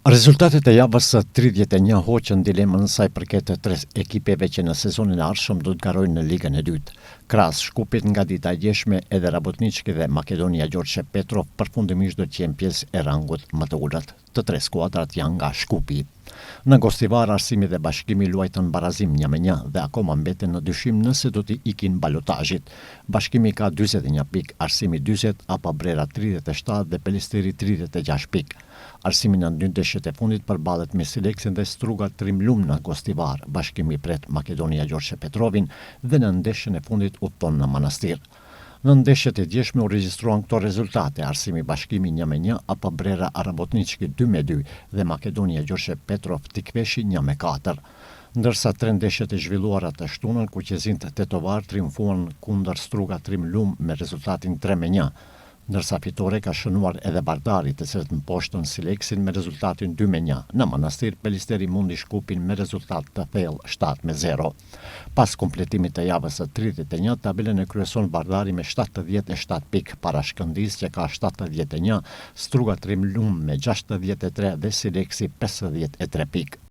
Rezultatet e javës së 31 hoqën dilemën sa i përket të tre ekipeve që në sezonin e ardhshëm do të garojnë në Ligën e dytë. Krahas Shkupit nga dita e djeshme, edhe Rabotnički dhe Makedonia Gjorçe Petrov përfundimisht do të jenë pjesë e rangut më të ulët. Të tre skuadrat janë nga Shkupi. Në Gostivar, Arsimi dhe Bashkimi luajtën barazim 1-1 dhe akoma mbeten në dyshim nëse do t'i ikin balotazhit. Bashkimi ka 41 pikë, Arsimi 40, APA Brera 37 dhe Pelisteri 36 pikë. Arsimi në dy ndeshjet e fundit përballet me Sileksin dhe Struga Trimlum në Gostivar. Bashkimi pret Makedonia Gjorçe Petrovin dhe në ndeshjen e fundit udhton në Manastir. Në ndeshjet e djeshme u regjistruan këto rezultate: Arsimi Bashkimi 1-1, APA Brera Rabotnički 2-2 dhe Makedonia Gjorçe Petrov Tikveshi 1-4. Ndërsa tre ndeshjet e zhvilluara të shtunën, kuqezint Tetovar triumfuan kundër Struga Trimlum me rezultatin 3-1. Ndërsa fitore ka shënuar edhe Bardari, të cilët mposhtën Sileksin me rezultatin 2-1. Në Manastir, Pelisteri mundi Shkupin me rezultat të thellë 7-0. Pas kompletimit të javës së 31, tabelën e kryeson Bardari me 77 pikë, para Shkëndijës që ka 71, Struga Trimlum me 63 dhe Sileksi 53 pikë.